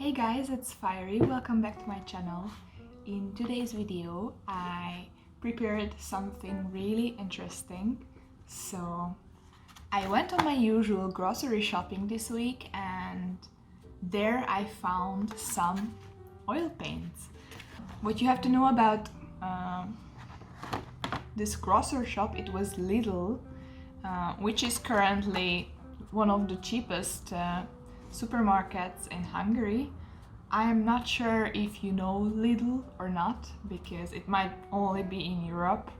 Hey guys, it's Fyriee. Welcome back to my channel. In today's video, I prepared something really interesting. So I went on my usual grocery shopping this week and there I found some oil paints. What you have to know about this grocery shop, it was Lidl, which is currently one of the cheapest supermarkets in Hungary. I am not sure if you know Lidl or not, because it might only be in Europe.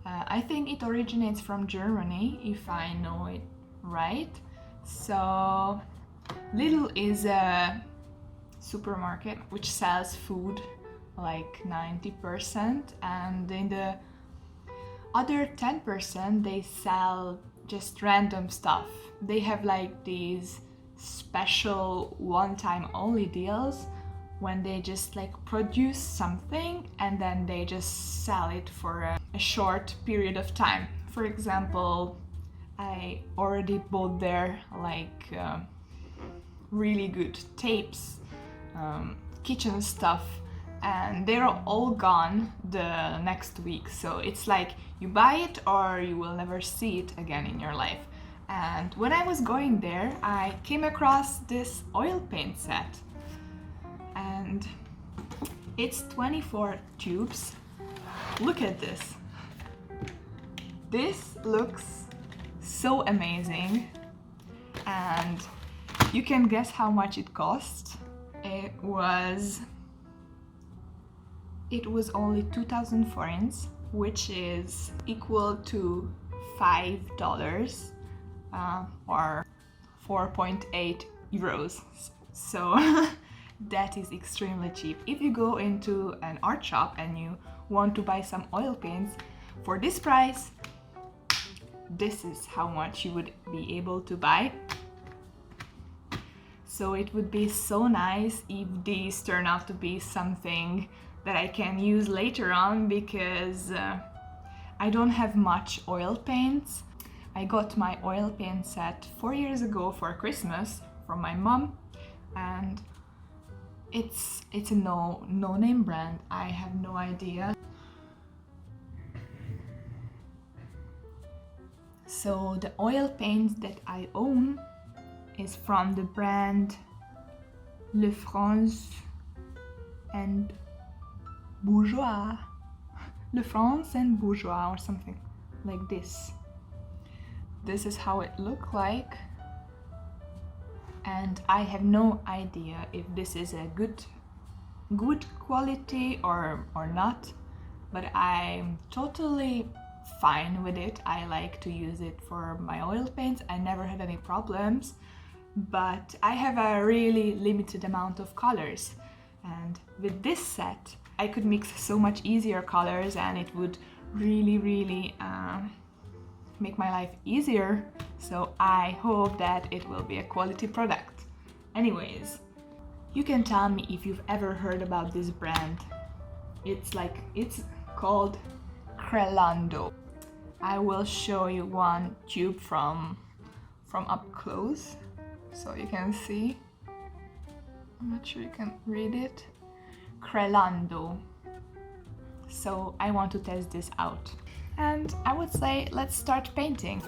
I think it originates from Germany, if I know it right. So Lidl is a supermarket which sells food like 90%, and in the other 10% they sell just random stuff. They have like these special one-time only deals when they just like produce something and then they just sell it for a short period of time. For example, I already bought there like really good tapes, kitchen stuff, and they're all gone the next week. So it's like you buy it or you will never see it again in your life. And when I was going there, I came across this oil paint set, and it's 24 tubes. Look at this. This looks so amazing, and you can guess how much it cost. It was only 2,000 forints, which is equal to $5. Or 4.8 euros. So that is extremely cheap. If you go into an art shop and you want to buy some oil paints for this price, this is how much you would be able to buy. So it would be so nice if these turn out to be something that I can use later on, because I don't have much oil paints. I got my oil paint set 4 years ago for Christmas from my mom, and it's a no-name brand. I have no idea. So the oil paint that I own is from the brand Le France and Bourgeois. Le France and Bourgeois or something like this. This is how it looked like, and I have no idea if this is a good quality or not, but I'm totally fine with it. I like to use it for my oil paints. I never had any problems, but I have a really limited amount of colors, and with this set I could mix so much easier colors, and it would really make my life easier. So I hope that it will be a quality product. Anyways, you can tell me if you've ever heard about this brand. It's called Crelando. I will show you one tube from up close so you can see. I'm not sure you can read it. Crelando. So I want to test this out. And I would say, let's start painting.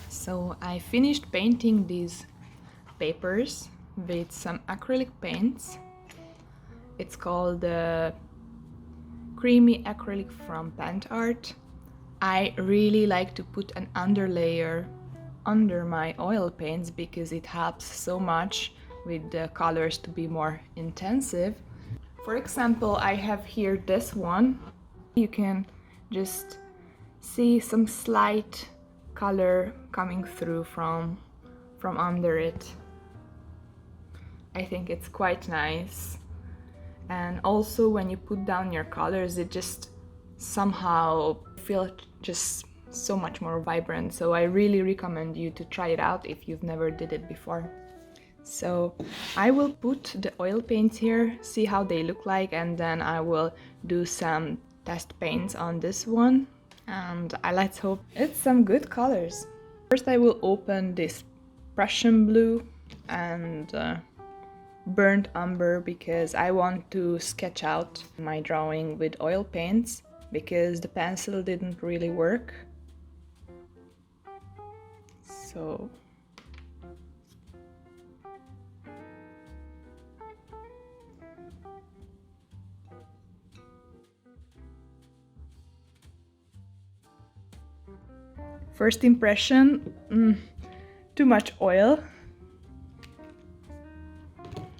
So I finished painting these papers with some acrylic paints. It's called the Creamy Acrylic from Paint.art. I really like to put an underlayer under my oil paints because it helps so much with the colors to be more intensive. For example, I have here this one. You can just see some slight color coming through from under it. I think it's quite nice. And also when you put down your colors, it just somehow feels just so much more vibrant. So I really recommend you to try it out if you've never did it before. So I will put the oil paints here, see how they look like, and then I will do some test paints on this one. And let's hope it's some good colors. First I will open this Prussian blue and burnt umber, because I want to sketch out my drawing with oil paints, because the pencil didn't really work. So first impression, too much oil.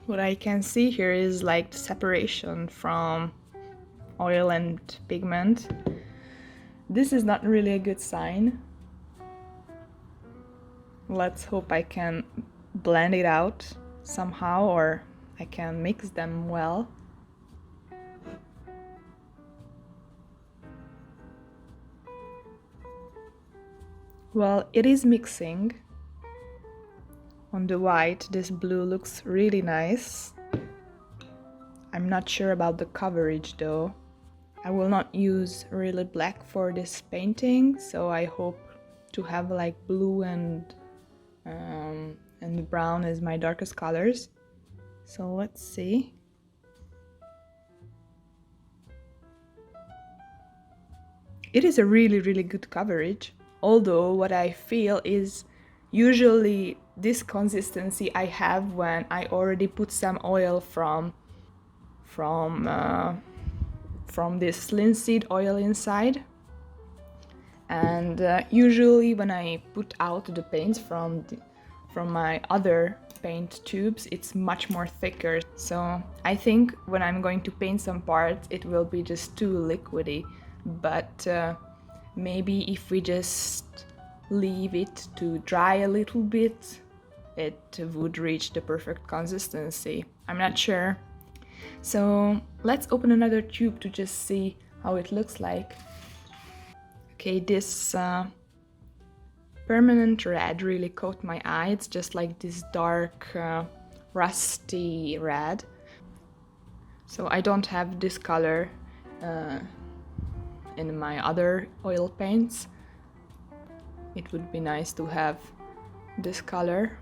What I can see here is like the separation from oil and pigment. This is not really a good sign. Let's hope I can blend it out somehow, or I can mix them well. Well, it is mixing. On the white, this blue looks really nice. I'm not sure about the coverage though. I will not use really black for this painting, so I hope to have like blue and brown as my darkest colors. So let's see. It is a really good coverage, although what I feel is usually this consistency I have when I already put some oil from this linseed oil inside. And usually when I put out the paints from my other paint tubes, it's much more thicker. So I think when I'm going to paint some parts, it will be just too liquidy. But maybe if we just leave it to dry a little bit, it would reach the perfect consistency. I'm not sure. So let's open another tube to just see how it looks like. Okay, this permanent red really caught my eye. It's just like this dark rusty red. So I don't have this color in my other oil paints. It would be nice to have this color.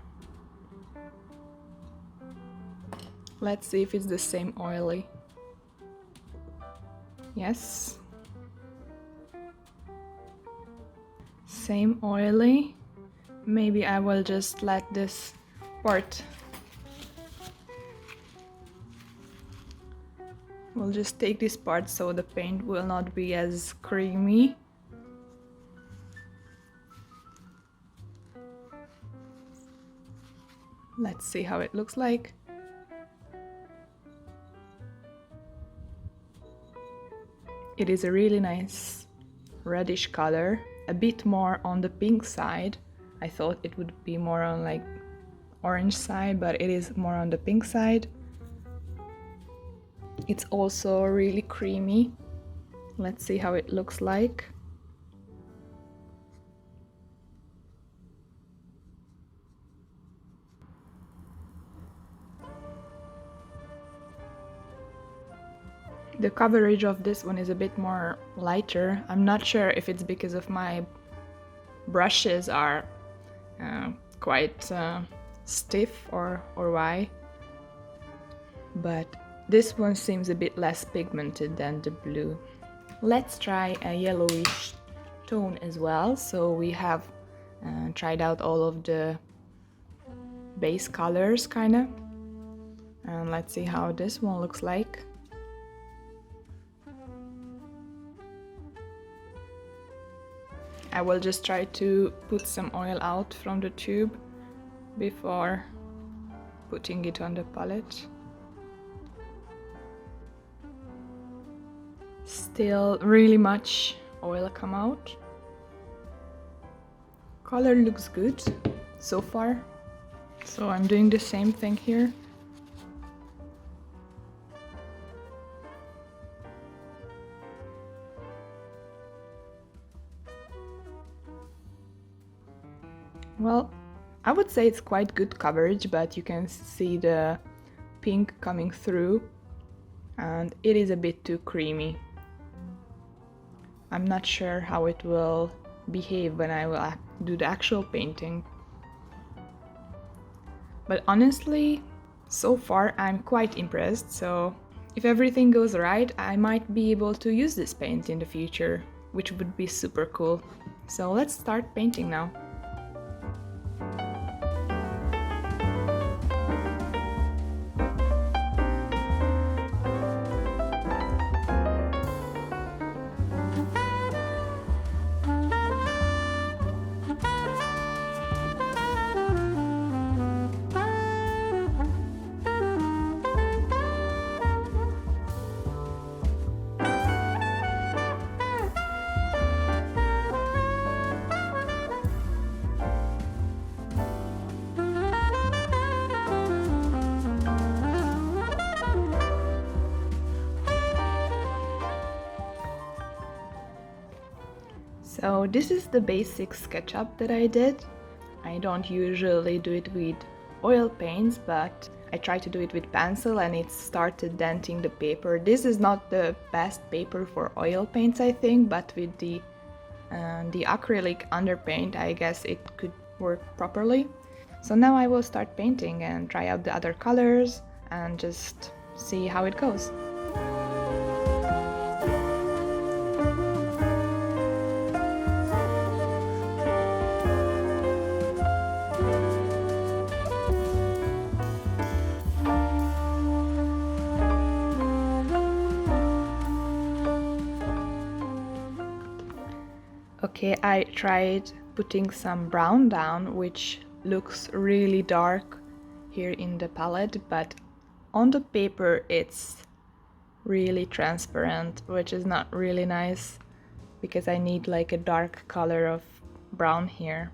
Let's see if it's the same oily. Yes. Same oily. Maybe I will just let this part. We'll just take this part so the paint will not be as creamy. Let's see how it looks like. It is a really nice reddish color, a bit more on the pink side. I thought it would be more on like orange side, but it is more on the pink side. It's also really creamy. Let's see how it looks like. The coverage of this one is a bit more lighter. I'm not sure if it's because of my brushes are quite stiff or why, but this one seems a bit less pigmented than the blue. Let's try a yellowish tone as well. So we have tried out all of the base colors kinda, and let's see how this one looks like. I will just try to put some oil out from the tube before putting it on the palette. Still really much oil come out. Color looks good so far. So I'm doing the same thing here. would say it's quite good coverage, but you can see the pink coming through and it is a bit too creamy. I'm not sure how it will behave when I will do the actual painting. But honestly, so far I'm quite impressed, so if everything goes right, I might be able to use this paint in the future, which would be super cool. So let's start painting now. So this is the basic SketchUp that I did. I don't usually do it with oil paints, but I tried to do it with pencil and it started denting the paper. This is not the best paper for oil paints, I think, but with the acrylic underpaint, I guess it could work properly. So now I will start painting and try out the other colors and just see how it goes. Okay, I tried putting some brown down, which looks really dark here in the palette, but on the paper it's really transparent, which is not really nice because I need like a dark color of brown here.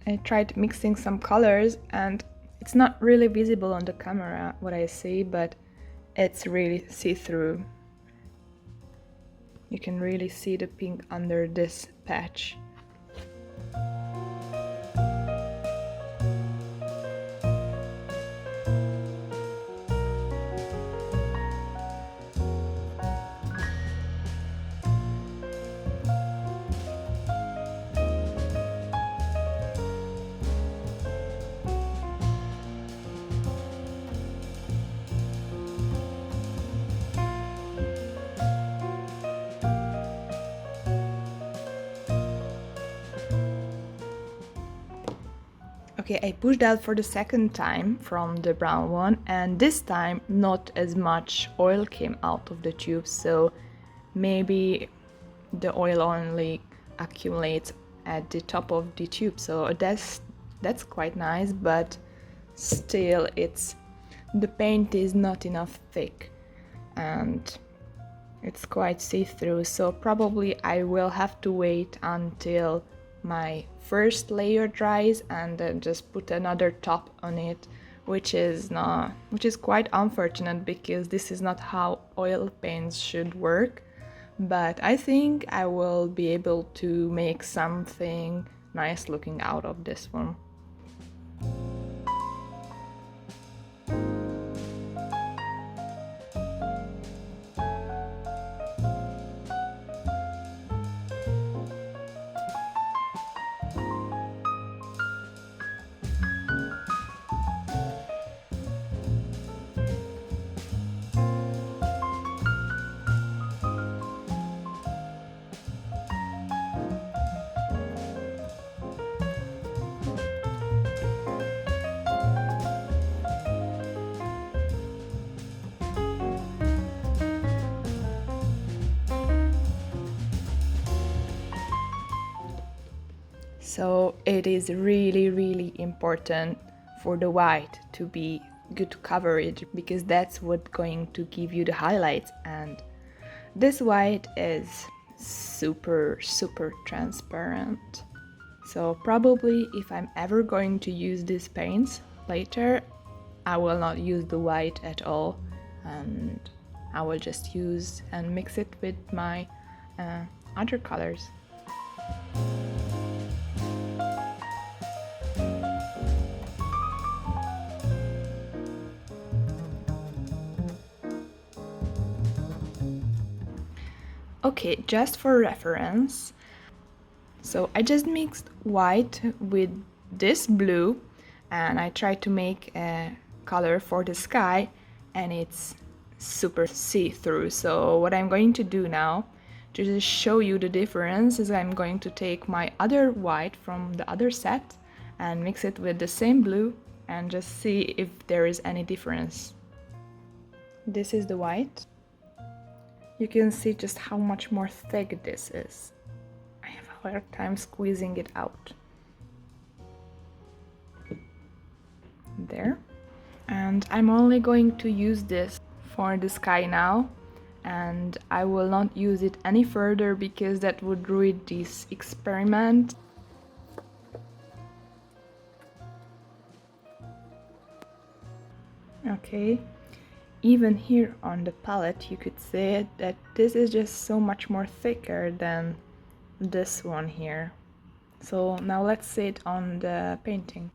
I tried mixing some colors and it's not really visible on the camera what I see, but it's really see-through. You can really see the pink under this patch. Okay, I pushed out for the second time from the brown one, and this time not as much oil came out of the tube, so maybe the oil only accumulates at the top of the tube, so that's quite nice, but still the paint is not enough thick and it's quite see-through, so probably I will have to wait until my first layer dries and then just put another top on it, which is quite unfortunate because this is not how oil paints should work, but I think I will be able to make something nice looking out of this one. So it is really important for the white to be good coverage because that's what's going to give you the highlights, and this white is super transparent. So probably if I'm ever going to use these paints later, I will not use the white at all, and I will just use and mix it with my other colors. Okay, just for reference, so I just mixed white with this blue and I tried to make a color for the sky, and it's super see-through. So what I'm going to do now to just show you the difference is I'm going to take my other white from the other set and mix it with the same blue and just see if there is any difference. This is the white. You can see just how much more thick this is. I have a hard time squeezing it out. There. And I'm only going to use this for the sky now, and I will not use it any further because that would ruin this experiment. Okay. Even here on the palette you could say that this is just so much more thicker than this one here. So now let's see it on the painting.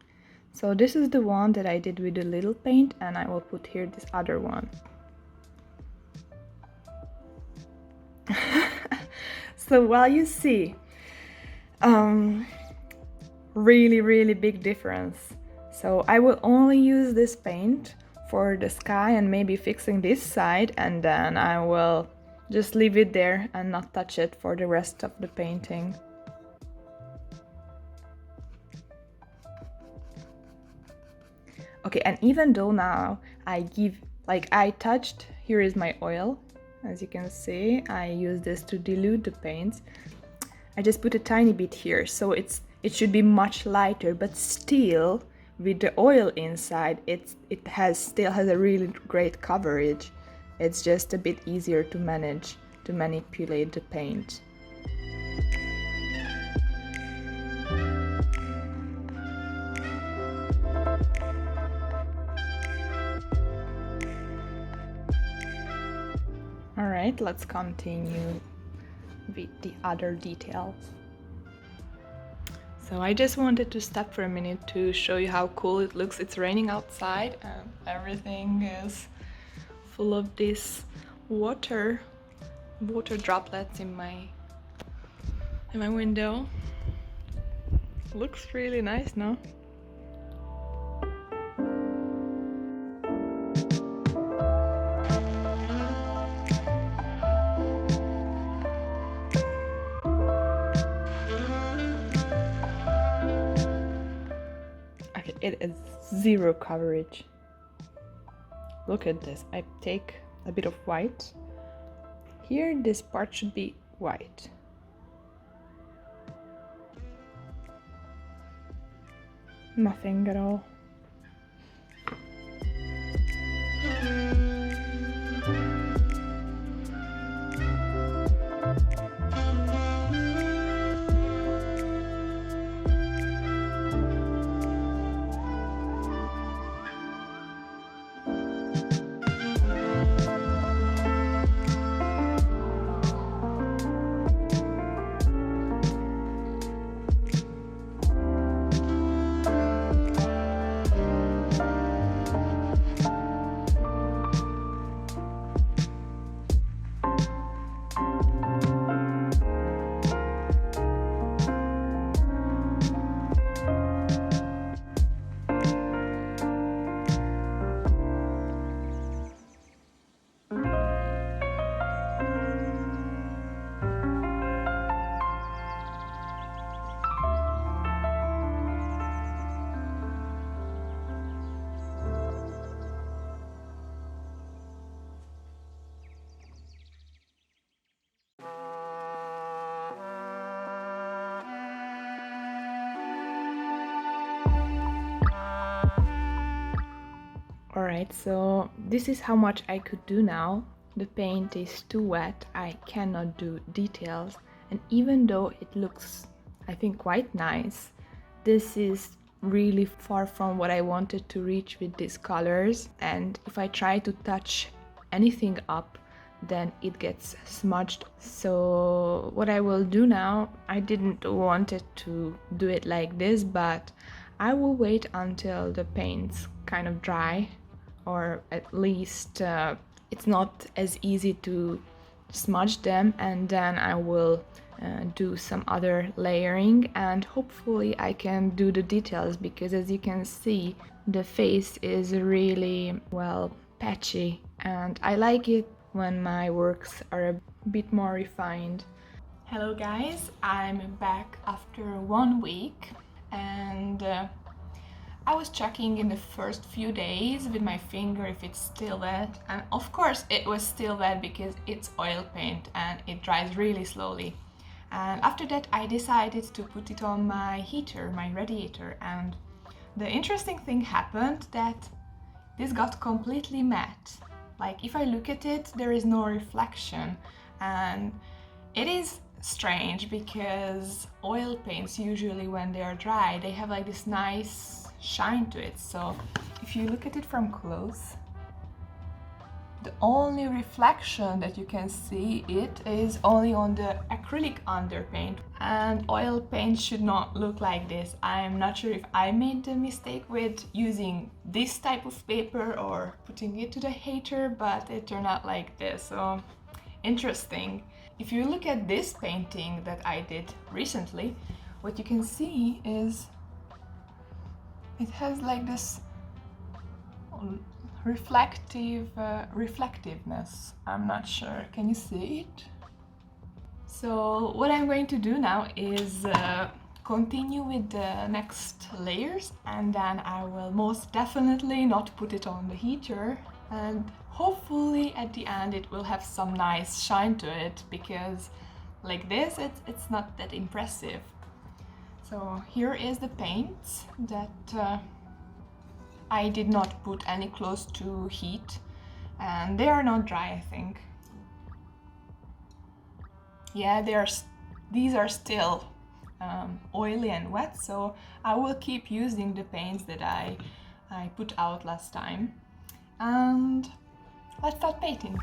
So this is the one that I did with the LIDL paint, and I will put here this other one. So well, you see really big difference. So I will only use this paint for the sky and maybe fixing this side, and then I will just leave it there and not touch it for the rest of the painting. Okay, and even though now I touched, here is my oil, as you can see, I use this to dilute the paints. I just put a tiny bit here, so it should be much lighter, but still with the oil inside, it still has a really great coverage. It's just a bit easier to manage, to manipulate the paint. Alright, let's continue with the other details. So I just wanted to stop for a minute to show you how cool it looks. It's raining outside and everything is full of this water droplets in my window. Looks really nice, no? It is zero coverage. Look at this. I take a bit of white. Here, this part should be white. Nothing at all. Alright, so this is how much I could do now. The paint is too wet, I cannot do details, and even though it looks, I think, quite nice, this is really far from what I wanted to reach with these colors, and if I try to touch anything up, then it gets smudged. So what I will do now, I didn't want it to do it like this, but I will wait until the paints kind of dry, or at least it's not as easy to smudge them, and then I will do some other layering, and hopefully I can do the details, because as you can see, the face is really, well, patchy, and I like it when my works are a bit more refined. Hello guys, I'm back after 1 week, and I was checking in the first few days with my finger if it's still wet, and of course it was still wet because it's oil paint and it dries really slowly. And after that I decided to put it on my heater, my radiator, and the interesting thing happened that this got completely matte. Like, if I look at it, there is no reflection, and it is strange because oil paints usually, when they are dry, they have like this nice shine to it. So if you look at it from close, the only reflection that you can see it is only on the acrylic underpaint, and oil paint should not look like this. I'm not sure if I made the mistake with using this type of paper or putting it to the heater, but it turned out like this, so interesting. If you look at this painting that I did recently, what you can see is it has like this reflectiveness. I'm not sure, can you see it? So what I'm going to do now is continue with the next layers, and then I will most definitely not put it on the heater, and hopefully at the end it will have some nice shine to it, because like this it's not that impressive. So here is the paint that I did not put any close to heat, and they are not dry, I think. Yeah, these are still oily and wet, so I will keep using the paints that I put out last time. And let's start painting.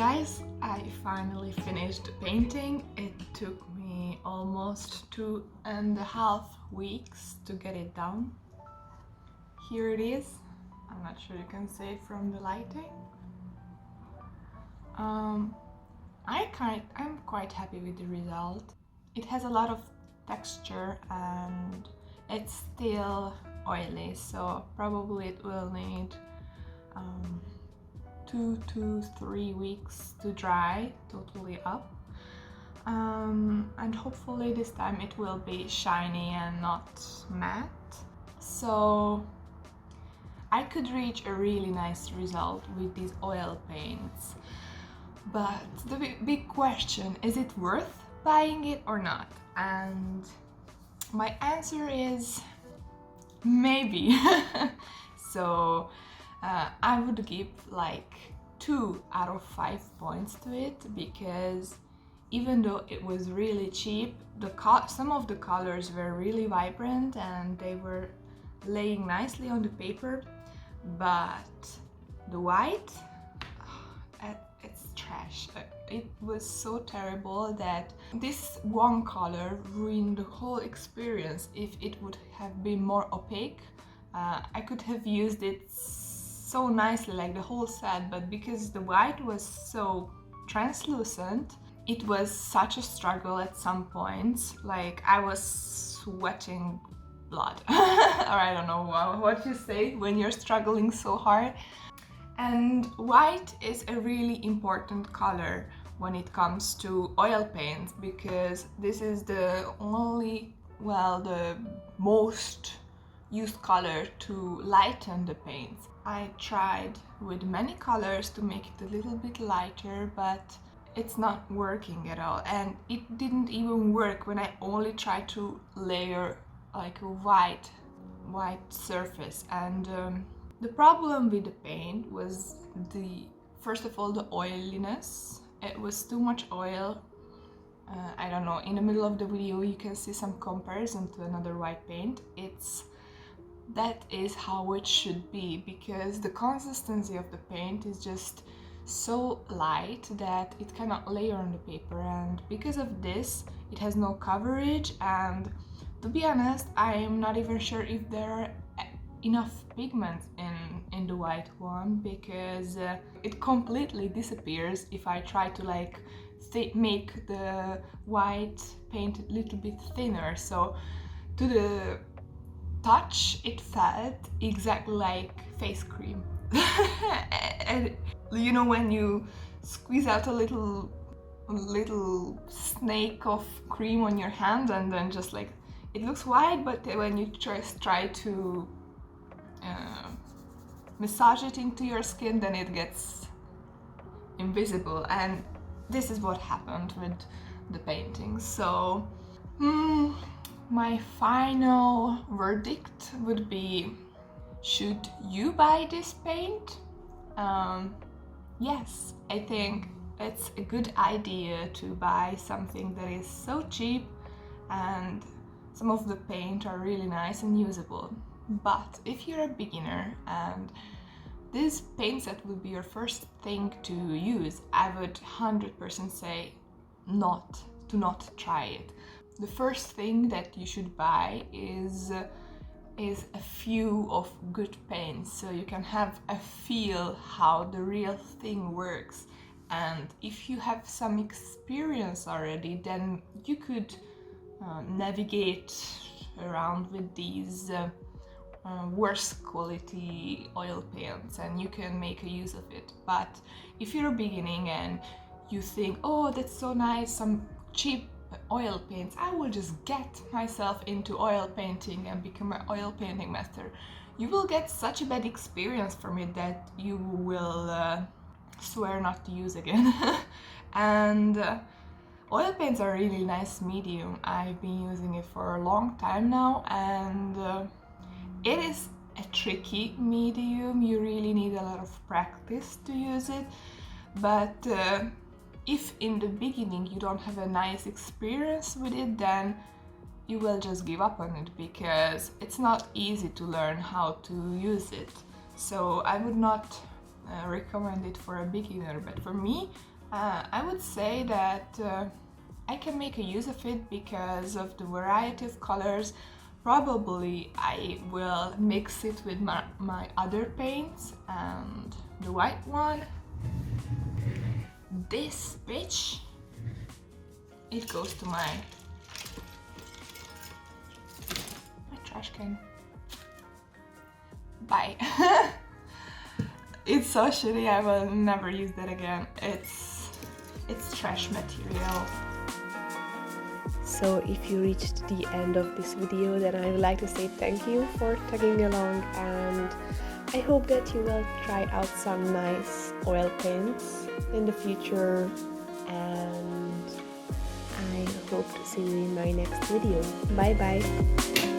Guys, I finally finished the painting. It took me almost 2.5 weeks to get it done. Here it is. I'm not sure you can see it from the lighting. I'm quite happy with the result. It has a lot of texture and it's still oily, so probably it will need 2 to 3 weeks to dry totally up, and hopefully this time it will be shiny and not matte, so I could reach a really nice result with these oil paints. But the big question, is it worth buying it or not? And my answer is maybe. So I would give like 2 out of 5 points to it, because even though it was really cheap, some of the colors were really vibrant and they were laying nicely on the paper, but the white, it's trash. It was so terrible that this one color ruined the whole experience. If it would have been more opaque, I could have used it so nicely, like the whole set, but because the white was so translucent, it was such a struggle at some points. Like I was sweating blood or I don't know what you say when you're struggling so hard. And white is a really important color when it comes to oil paints, because this is the only, well, the most used color to lighten the paints. I tried with many colors to make it a little bit lighter, but it's not working at all. And it didn't even work when I only tried to layer like a white surface. And the problem with the paint was first of all, the oiliness. It was too much oil. I don't know, in the middle of the video you can see some comparison to another white paint. That is how it should be, because the consistency of the paint is just so light that it cannot layer on the paper, and because of this it has no coverage. And to be honest, I'm not even sure if there are enough pigment in the white one, because it completely disappears if I try to like make the white paint a little bit thinner. So to the touch it felt exactly like face cream. And you know, when you squeeze out a little snake of cream on your hand, and then just like it looks white, but when you just try to massage it into your skin, then it gets invisible. And this is what happened with the painting. So my final verdict would be, should you buy this paint? Yes, I think it's a good idea to buy something that is so cheap, and some of the paint are really nice and usable. But if you're a beginner and this paint set will be your first thing to use, I would 100% say not try it. The first thing that you should buy is a few of good paints, so you can have a feel how the real thing works. And if you have some experience already, then you could navigate around with these worse quality oil paints, and you can make a use of it. But if you're beginning and you think, oh, that's so nice, some cheap oil paints, I will just get myself into oil painting and become an oil painting master, you will get such a bad experience from it that you will swear not to use again. And oil paints are a really nice medium. I've been using it for a long time now, and it is a tricky medium. You really need a lot of practice to use it, but if in the beginning you don't have a nice experience with it, then you will just give up on it, because it's not easy to learn how to use it. So I would not recommend it for a beginner, but for me, I would say that I can make a use of it because of the variety of colors. Probably I will mix it with my other paints and the white one. This bitch, it goes to my trash can. Bye. It's so shitty, I will never use that again. It's trash material. So if you reached the end of this video, then I would like to say thank you for tagging along, and I hope that you will try out some nice oil paints in the future, and I hope to see you in my next video. Bye bye!